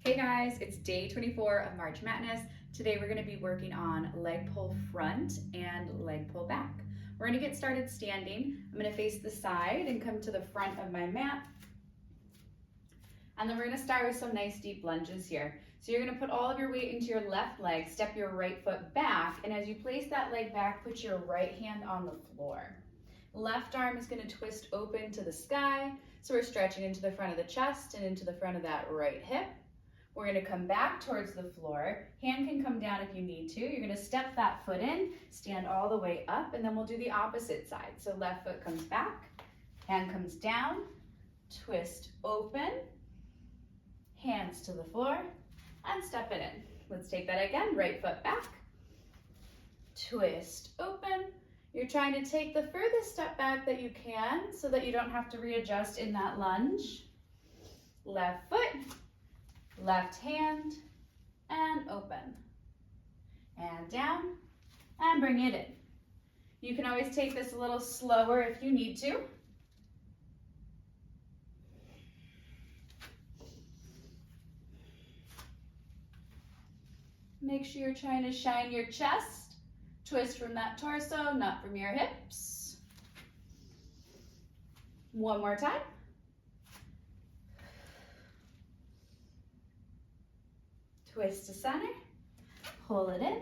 Hey guys, it's day 24 of March Madness. Today we're going to be working on leg pull front and leg pull back. We're going to get started standing. I'm going to face the side and come to the front of my mat. And then we're going to start with some nice deep lunges here. So you're going to put all of your weight into your left leg, step your right foot back, and as you place that leg back, put your right hand on the floor. Left arm is going to twist open to the sky, so we're stretching into the front of the chest and into the front of that right hip. We're going to come back towards the floor. Hand can come down if you need to. You're going to step that foot in, stand all the way up, and then we'll do the opposite side. So left foot comes back, hand comes down, twist open, hands to the floor, and step it in. Let's take that again. Right foot back, twist open. You're trying to take the furthest step back that you can so that you don't have to readjust in that lunge. Left foot, left hand, and open. And down, and bring it in. You can always take this a little slower if you need to. Make sure you're trying to shine your chest. Twist from that torso, not from your hips. One more time. Twist to center, pull it in,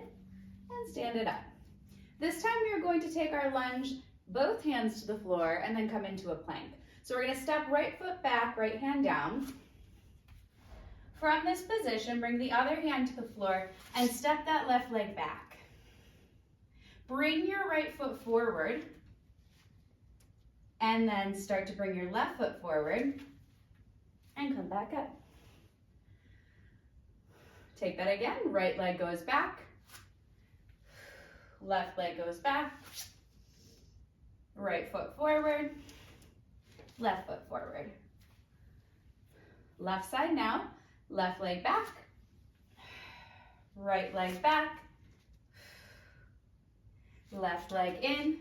and stand it up. This time we are going to take our lunge, both hands to the floor, and then come into a plank. So we're going to step right foot back, right hand down. From this position, bring the other hand to the floor and step that left leg back. Bring your right foot forward, and then start to bring your left foot forward, and come back up. Take that again, right leg goes back, left leg goes back, right foot forward, left foot forward. Left side now, left leg back, right leg back, left leg in,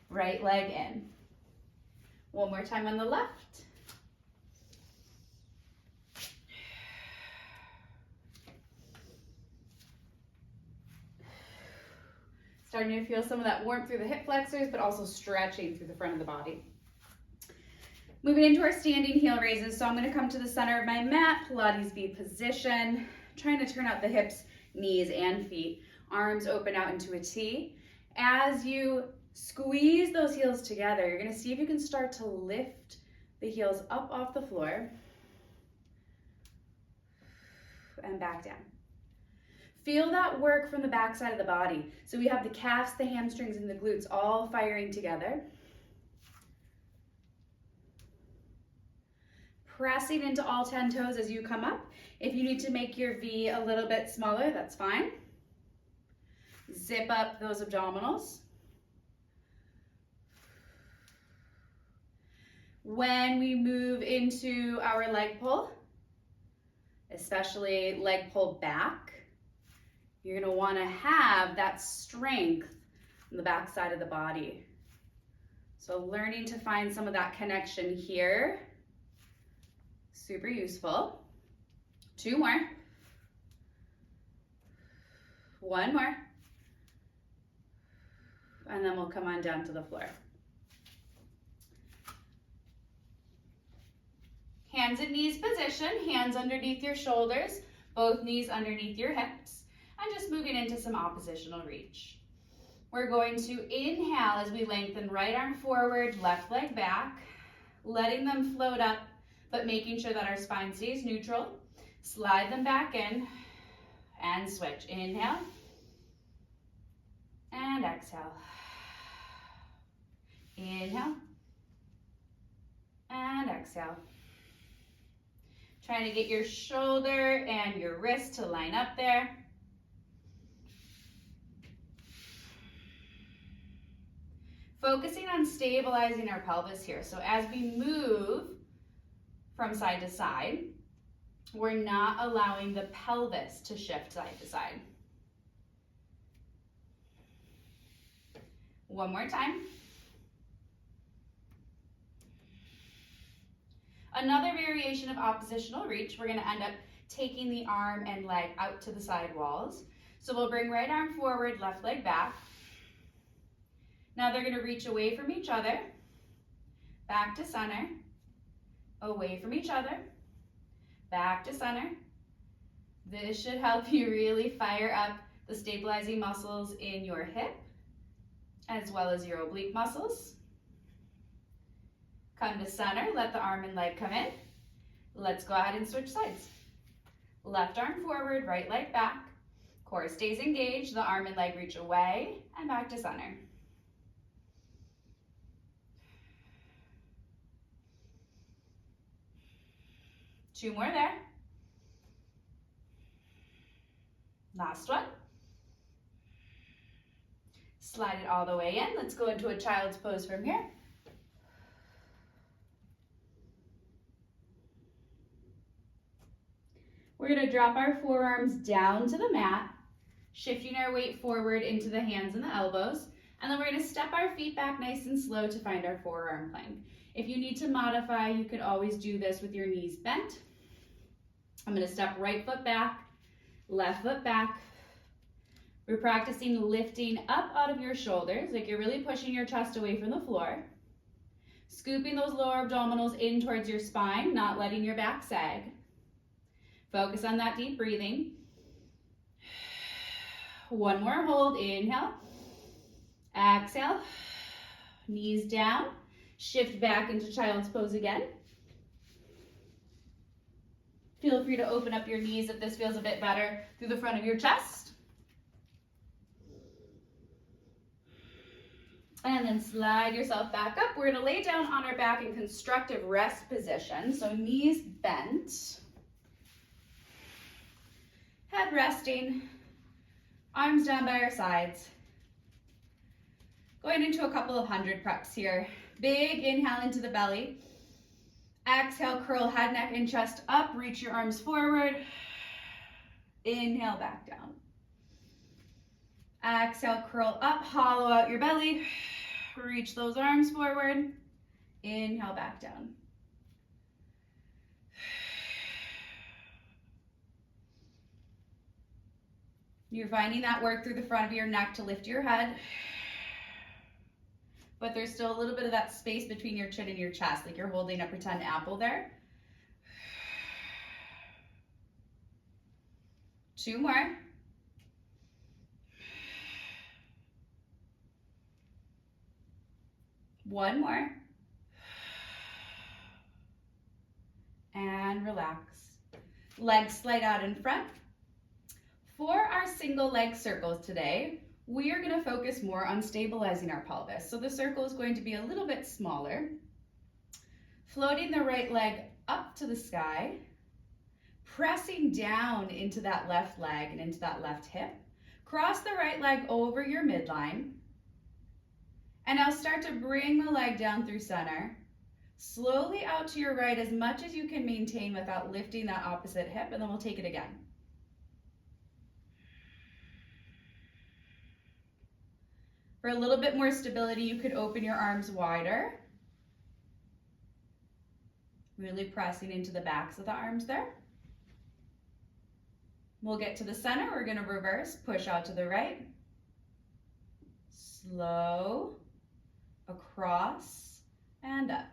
right leg in. One more time on the left. Starting to feel some of that warmth through the hip flexors, but also stretching through the front of the body. Moving into our standing heel raises. So I'm going to come to the center of my mat, Pilates V position, trying to turn out the hips, knees, and feet. Arms open out into a T. As you squeeze those heels together, you're going to see if you can start to lift the heels up off the floor and back down. Feel that work from the back side of the body. So we have the calves, the hamstrings, and the glutes all firing together. Pressing into all 10 toes as you come up. If you need to make your V a little bit smaller, that's fine. Zip up those abdominals. When we move into our leg pull, especially leg pull back, you're going to want to have that strength on the back side of the body. So learning to find some of that connection here, super useful. Two more. One more. And then we'll come on down to the floor. Hands and knees position, hands underneath your shoulders, both knees underneath your hips. And just moving into some oppositional reach. We're going to inhale as we lengthen right arm forward, left leg back, letting them float up, but making sure that our spine stays neutral. Slide them back in and switch. Inhale and exhale. Inhale and exhale. Trying to get your shoulder and your wrist to line up there. Focusing on stabilizing our pelvis here. So as we move from side to side, we're not allowing the pelvis to shift side to side. One more time. Another variation of oppositional reach, we're going to end up taking the arm and leg out to the side walls. So we'll bring right arm forward, left leg back. Now they're gonna reach away from each other, back to center, away from each other, back to center. This should help you really fire up the stabilizing muscles in your hip, as well as your oblique muscles. Come to center, let the arm and leg come in. Let's go ahead and switch sides. Left arm forward, right leg back. Core stays engaged, the arm and leg reach away and back to center. Two more there. Last one. Slide it all the way in. Let's go into a child's pose from here. We're going to drop our forearms down to the mat, shifting our weight forward into the hands and the elbows, and then we're going to step our feet back nice and slow to find our forearm plank. If you need to modify, you could always do this with your knees bent. I'm going to step right foot back, left foot back. We're practicing lifting up out of your shoulders, like you're really pushing your chest away from the floor. Scooping those lower abdominals in towards your spine, not letting your back sag. Focus on that deep breathing. One more hold, inhale. Exhale. Knees down. Shift back into child's pose again. Feel free to open up your knees if this feels a bit better through the front of your chest. And then slide yourself back up. We're gonna lay down on our back in constructive rest position. So knees bent, head resting, arms down by our sides. Going into a couple of 100 preps here. Big inhale into the belly. Exhale, curl head, neck, and chest up. Reach your arms forward. Inhale, back down. Exhale, curl up, hollow out your belly. Reach those arms forward. Inhale, back down. You're finding that work through the front of your neck to lift your head. But there's still a little bit of that space between your chin and your chest, like you're holding a pretend apple there. Two more. One more. And relax. Legs slide out in front. For our single leg circles today, we are going to focus more on stabilizing our pelvis. So the circle is going to be a little bit smaller. Floating the right leg up to the sky. Pressing down into that left leg and into that left hip. Cross the right leg over your midline. And now start to bring the leg down through center. Slowly out to your right as much as you can maintain without lifting that opposite hip, and then we'll take it again. For a little bit more stability, you could open your arms wider. Really pressing into the backs of the arms there. We'll get to the center. We're going to reverse, push out to the right. Slow, across, and up.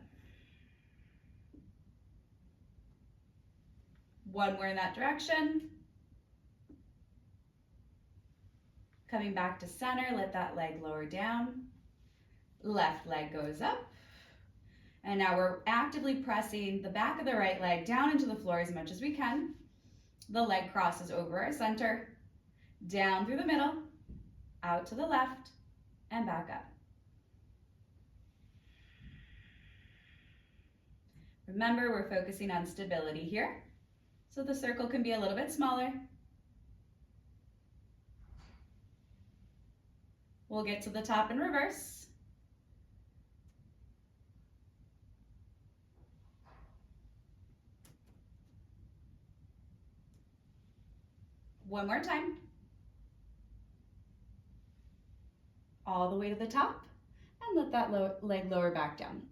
One more in that direction. Coming back to center, let that leg lower down. Left leg goes up. And now we're actively pressing the back of the right leg down into the floor as much as we can. The leg crosses over our center, down through the middle, out to the left, and back up. Remember, we're focusing on stability here, so the circle can be a little bit smaller. We'll get to the top and reverse. One more time. All the way to the top, and let that leg lower back down.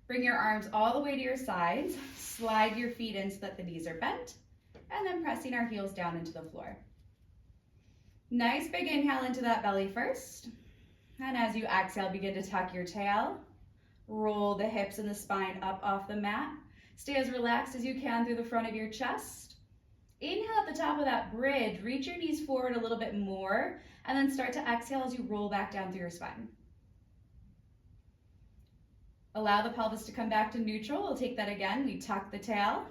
Bring your arms all the way to your sides. Slide your feet in so that the knees are bent. and then pressing our heels down into the floor. Nice big inhale into that belly first. And as you exhale, begin to tuck your tail. Roll the hips and the spine up off the mat. Stay as relaxed as you can through the front of your chest. Inhale at the top of that bridge. Reach your knees forward a little bit more, and then start to exhale as you roll back down through your spine. Allow the pelvis to come back to neutral. We'll take that again. We tuck the tail.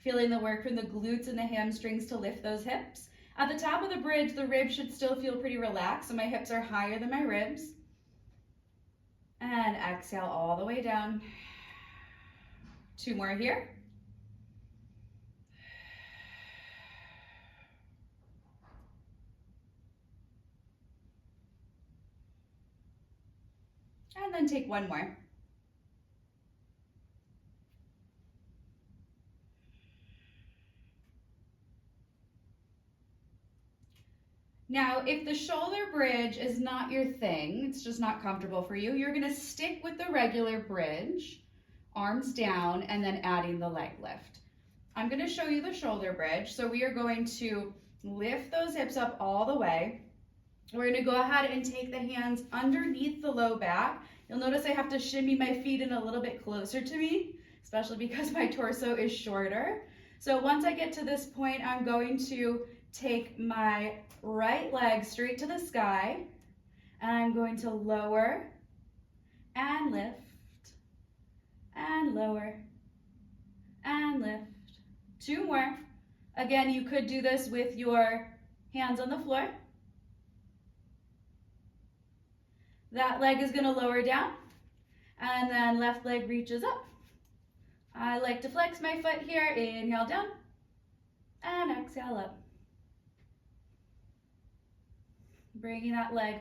Feeling the work from the glutes and the hamstrings to lift those hips. At the top of the bridge, the ribs should still feel pretty relaxed, so my hips are higher than my ribs. And exhale all the way down. 2 more here. And then take 1 more. Now, if the shoulder bridge is not your thing, it's just not comfortable for you, you're gonna stick with the regular bridge, arms down, and then adding the leg lift. I'm gonna show you the shoulder bridge. So we are going to lift those hips up all the way. We're gonna go ahead and take the hands underneath the low back. You'll notice I have to shimmy my feet in a little bit closer to me, especially because my torso is shorter. So once I get to this point, I'm going to take my right leg straight to the sky, and I'm going to lower and lift, and lower and lift. 2 more. Again, you could do this with your hands on the floor. That leg is going to lower down, and then left leg reaches up. I like to flex my foot here. Inhale down, and exhale up. Bringing that leg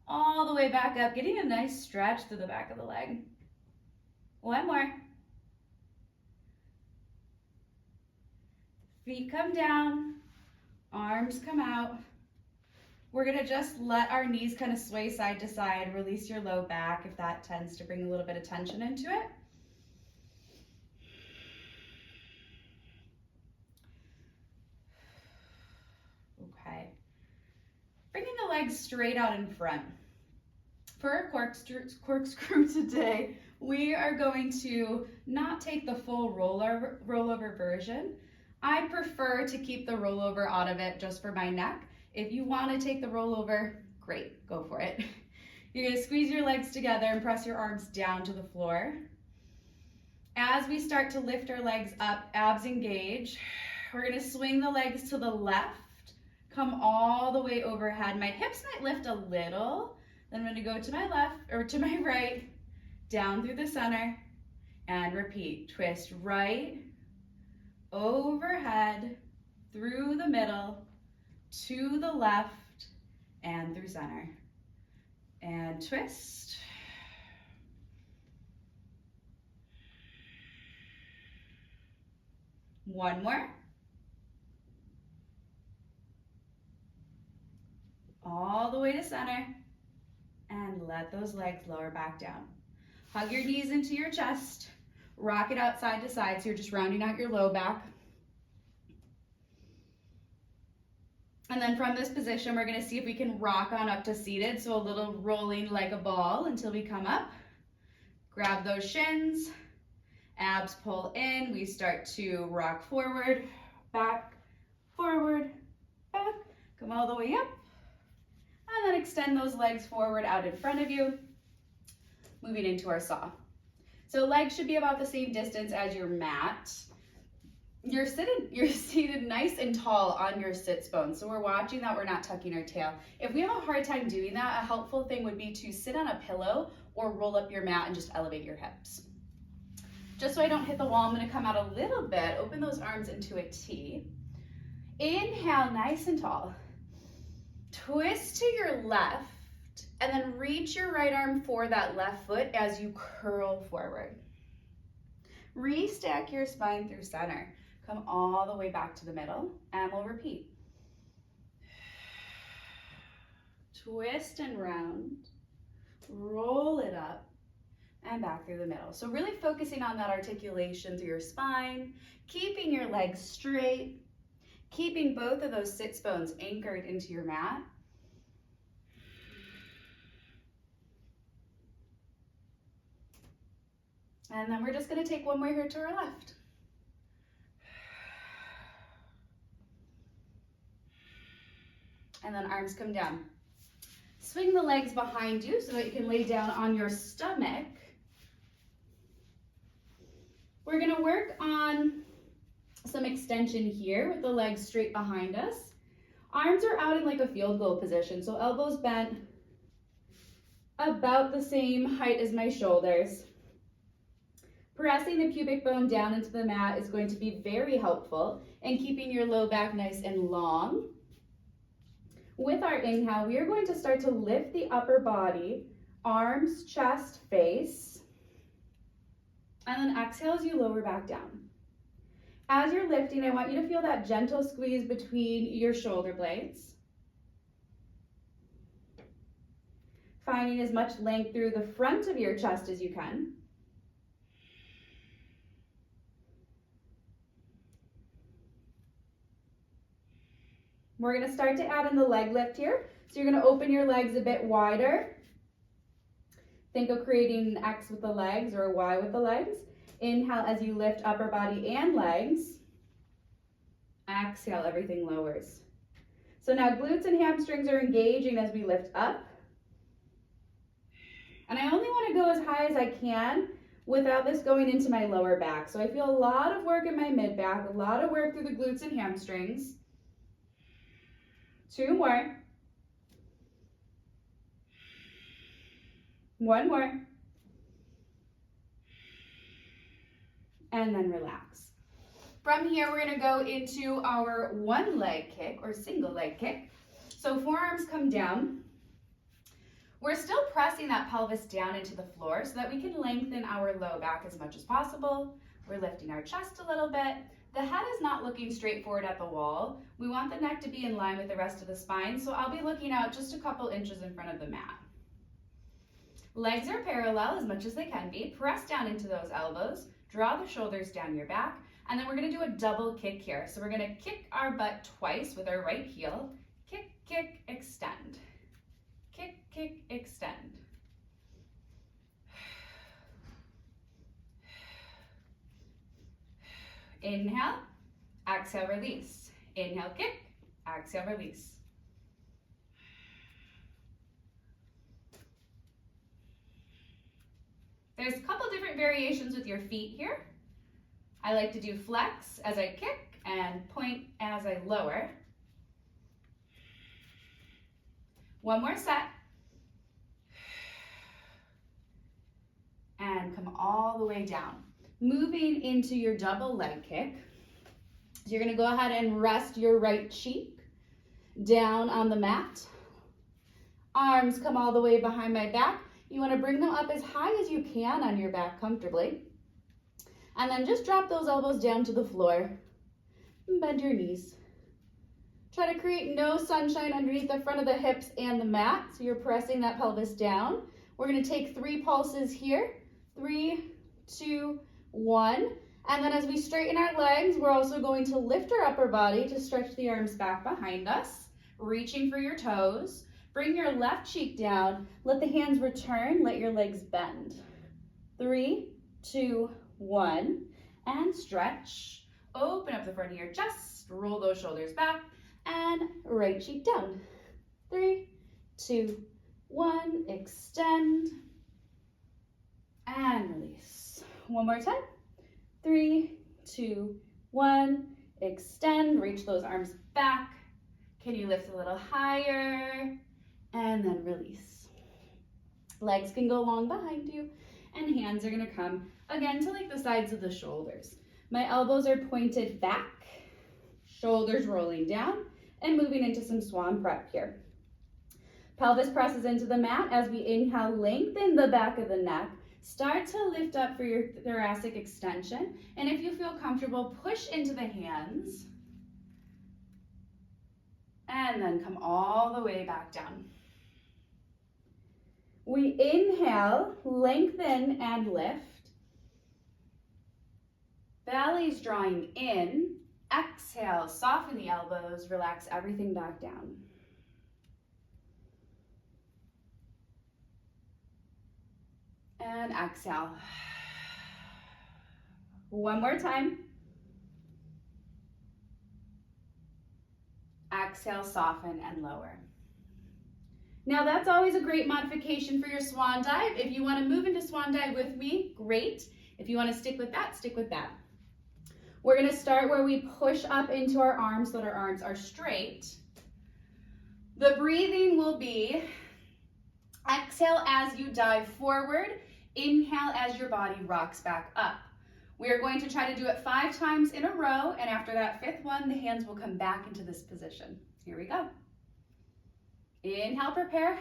all the way back up, getting a nice stretch through the back of the leg. 1 more. Feet come down, arms come out. We're gonna just let our knees kind of sway side to side, release your low back if that tends to bring a little bit of tension into it. Okay. Bringing the legs straight out in front. For our corkscrew today, we are going to not take the full rollover version. I prefer to keep the rollover out of it just for my neck. If you want to take the rollover, great, go for it. You're going to squeeze your legs together and press your arms down to the floor. As we start to lift our legs up, abs engage, we're going to swing the legs to the left, come all the way overhead. My hips might lift a little. Then I'm going to go to my left or to my right, down through the center, and repeat. Twist right, overhead, through the middle, to the left, and through center. And twist. One more. All the way to center. And let those legs lower back down. Hug your knees into your chest. Rock it out side to side, so you're just rounding out your low back. And then from this position, we're going to see if we can rock on up to seated, so a little rolling like a ball until we come up. Grab those shins, abs pull in. We start to rock forward, back, come all the way up. And then extend those legs forward out in front of you, moving into our saw. So legs should be about the same distance as your mat. You're seated nice and tall on your sits bones. So we're watching that we're not tucking our tail. If we have a hard time doing that, a helpful thing would be to sit on a pillow or roll up your mat and just elevate your hips. Just so I don't hit the wall, I'm going to come out a little bit, open those arms into a T. Inhale, nice and tall. Twist to your left, and then reach your right arm for that left foot as you curl forward. Restack your spine through center. Come all the way back to the middle, and we'll repeat. Twist and round. Roll it up. and back through the middle. So really focusing on that articulation through your spine, keeping your legs straight, keeping both of those sits bones anchored into your mat. And then we're just going to take one more here to our left. And then arms come down. Swing the legs behind you so that you can lay down on your stomach. We're going to work on some extension here with the legs straight behind us. Arms are out in like a field goal position, so elbows bent about the same height as my shoulders. Pressing the pubic bone down into the mat is going to be very helpful in keeping your low back nice and long. With our inhale, we are going to start to lift the upper body, arms, chest, face, and then exhale as you lower back down. As you're lifting, I want you to feel that gentle squeeze between your shoulder blades. Finding as much length through the front of your chest as you can. We're going to start to add in the leg lift here. So you're going to open your legs a bit wider. Think of creating an X with the legs or a Y with the legs. Inhale as you lift upper body and legs. Exhale, everything lowers. So now glutes and hamstrings are engaging as we lift up. And I only want to go as high as I can without this going into my lower back. So I feel a lot of work in my mid back, a lot of work through the glutes and hamstrings. 2 more. 1 more. And then relax. From here, we're going to go into our one leg kick or single leg kick. So forearms come down. We're still pressing that pelvis down into the floor so that we can lengthen our low back as much as possible. We're lifting our chest a little bit. The head is not looking straight forward at the wall. We want the neck to be in line with the rest of the spine, so I'll be looking out just a couple inches in front of the mat. Legs are parallel as much as they can be. Press down into those elbows. Draw the shoulders down your back. And then we're going to do a double kick here. So we're going to kick our butt twice with our right heel. Kick, kick, extend. Kick, kick, extend. Inhale, exhale, release. Inhale, kick, exhale, release. There's a couple different variations with your feet here. I like to do flex as I kick and point as I lower. One more set. And come all the way down. Moving into your double leg kick. So you're going to go ahead and rest your right cheek down on the mat. Arms come all the way behind my back. You want to bring them up as high as you can on your back comfortably. And then just drop those elbows down to the floor. And bend your knees. Try to create no sunshine underneath the front of the hips and the mat. So you're pressing that pelvis down. We're going to take 3 pulses here. 3, 2, 1. And then as we straighten our legs, we're also going to lift our upper body to stretch the arms back behind us, reaching for your toes. Bring your left cheek down. Let the hands return. Let your legs bend. 3, 2, 1. And stretch. Open up the front of your chest. Roll those shoulders back. And right cheek down. 3, 2, 1. Extend. And release. One more time. 3, 2, 1. Extend. Reach those arms back. Can you lift a little higher? And then release. Legs can go long behind you. And hands are going to come again to like the sides of the shoulders. My elbows are pointed back. Shoulders rolling down. And moving into some swan prep here. Pelvis presses into the mat as we inhale, lengthen the back of the neck. Start to lift up for your thoracic extension. And if you feel comfortable, push into the hands. And then come all the way back down. We inhale, lengthen and lift. Belly's drawing in. Exhale, soften the elbows, relax everything back down. And exhale. One more time. Exhale, soften and lower. Now that's always a great modification for your swan dive. If you want to move into swan dive with me, great. If you want to stick with that, stick with that. We're going to start where we push up into our arms so that our arms are straight. The breathing will be exhale as you dive forward, inhale as your body rocks back up. We are going to try to do it 5 times in a row, and after that 5th one, the hands will come back into this position. Here we go. Inhale, prepare.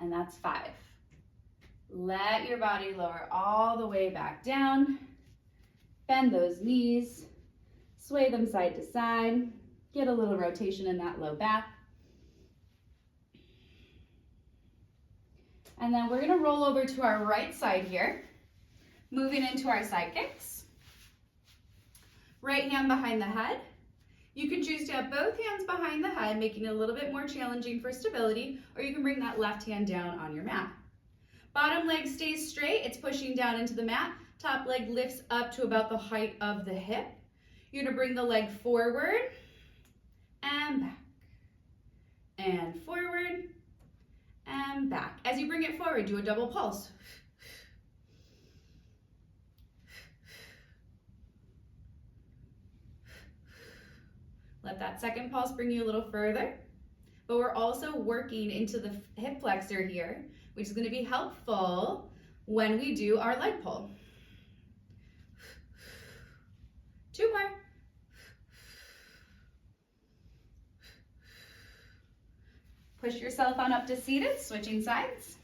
And that's 5. Let your body lower all the way back down. Bend those knees, sway them side to side. Get a little rotation in that low back. And then we're gonna roll over to our right side here, moving into our side kicks. Right hand behind the head. You can choose to have both hands behind the head, making it a little bit more challenging for stability, or you can bring that left hand down on your mat. Bottom leg stays straight, it's pushing down into the mat. Top leg lifts up to about the height of the hip. You're gonna bring the leg forward and back, and forward and back. As you bring it forward, do a double pulse. Let that second pulse bring you a little further. But we're also working into the hip flexor here, which is going to be helpful when we do our leg pull. 2 more. Push yourself on up to seated, switching sides.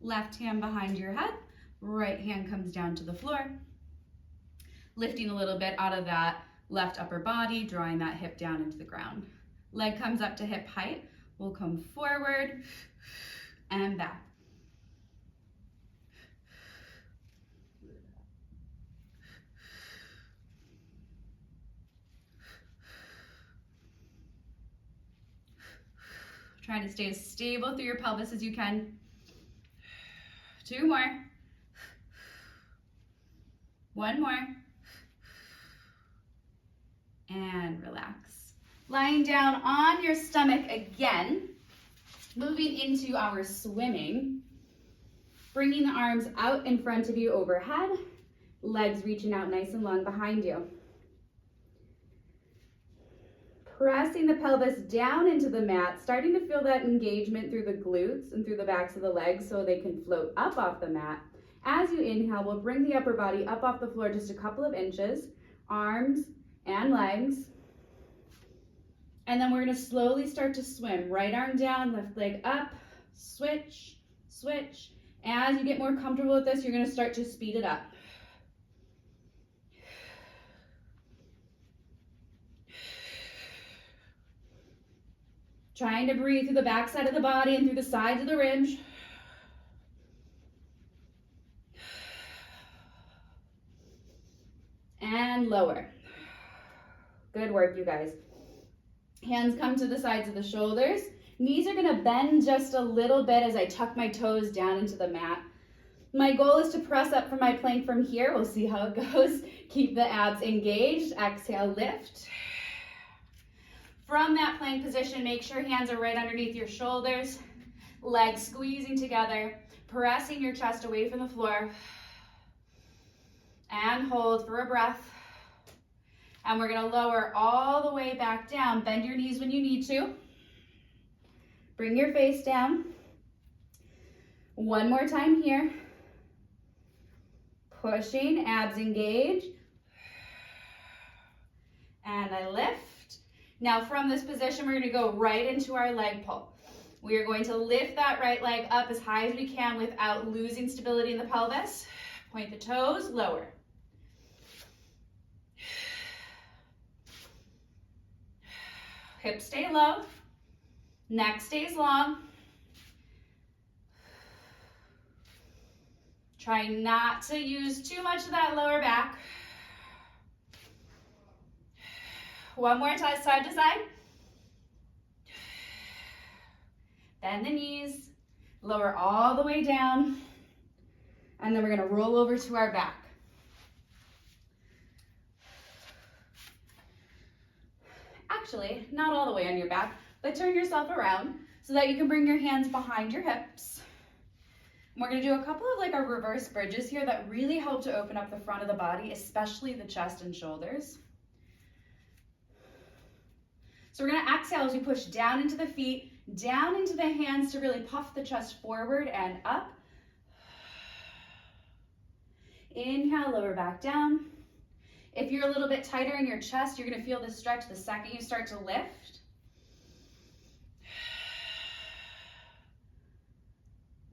Left hand behind your head, right hand comes down to the floor. Lifting a little bit out of that left upper body, drawing that hip down into the ground. Leg comes up to hip height. We'll come forward and back. Trying to stay as stable through your pelvis as you can. 2 more. 1 more. And relax. Lying down on your stomach again, moving into our swimming, bringing the arms out in front of you overhead, legs reaching out nice and long behind you. Pressing the pelvis down into the mat, starting to feel that engagement through the glutes and through the backs of the legs so they can float up off the mat. As you inhale, we'll bring the upper body up off the floor just a couple of inches, arms and legs. And then we're going to slowly start to swim. Right arm down, left leg up, switch, switch. As you get more comfortable with this, you're going to start to speed it up. Trying to breathe through the back side of the body and through the sides of the ribs. And lower. Good work, you guys. Hands come to the sides of the shoulders. Knees are gonna bend just a little bit as I tuck my toes down into the mat. My goal is to press up for my plank from here. We'll see how it goes. Keep the abs engaged. Exhale, lift. From that plank position, make sure hands are right underneath your shoulders. Legs squeezing together, pressing your chest away from the floor. And hold for a breath. And we're gonna lower all the way back down. Bend your knees when you need to. Bring your face down. One more time here. Pushing, abs engage. And I lift. Now from this position, we're gonna go right into our leg pull. We are going to lift that right leg up as high as we can without losing stability in the pelvis. Point the toes, lower. Hips stay low. Neck stays long. Try not to use too much of that lower back. One more time, side to side. Bend the knees, lower all the way down, and then we're gonna roll over to our back. Actually, not all the way on your back, but turn yourself around so that you can bring your hands behind your hips. And we're gonna do a couple of like our reverse bridges here that really help to open up the front of the body, especially the chest and shoulders. So we're gonna exhale as we push down into the feet, down into the hands to really puff the chest forward and up. Inhale, lower back down. If you're a little bit tighter in your chest, you're gonna feel this stretch the second you start to lift.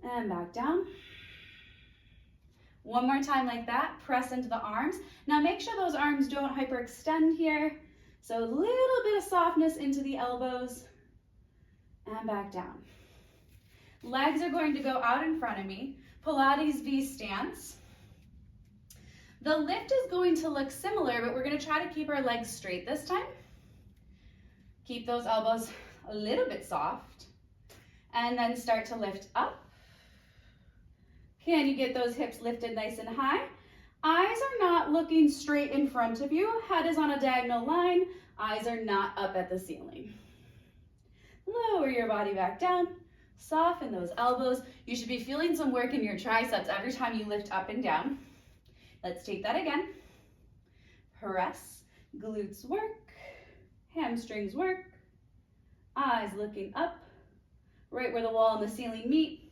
And back down. One more time like that, press into the arms. Now make sure those arms don't hyperextend here. So a little bit of softness into the elbows and back down. Legs are going to go out in front of me. Pilates V stance. The lift is going to look similar, but we're going to try to keep our legs straight this time. Keep those elbows a little bit soft and then start to lift up. Can you get those hips lifted nice and high? Eyes are not looking straight in front of you. Head is on a diagonal line. Eyes are not up at the ceiling. Lower your body back down. Soften those elbows. You should be feeling some work in your triceps every time you lift up and down. Let's take that again. Press, glutes work, hamstrings work, eyes looking up, right where the wall and the ceiling meet,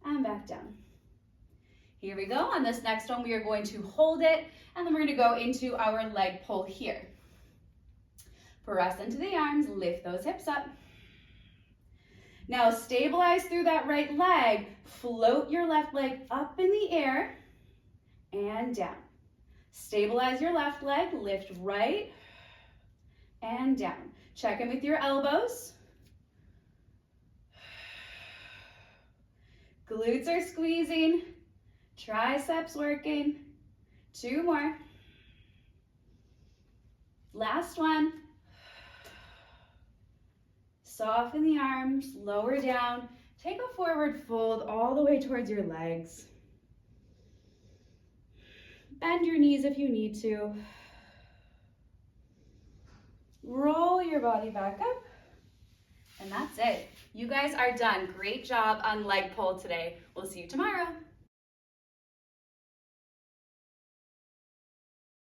and back down. Here we go. On this next one, we are going to hold it, and then we're going to go into our leg pull here. Press into the arms, lift those hips up. Now stabilize through that right leg. Float your left leg up in the air and down. Stabilize your left leg, lift right and down. Check in with your elbows. Glutes are squeezing, triceps working. 2 more. Last one. Soften the arms, lower down. Take a forward fold all the way towards your legs. Bend your knees if you need to. Roll your body back up. And that's it. You guys are done. Great job on leg pull today. We'll see you tomorrow.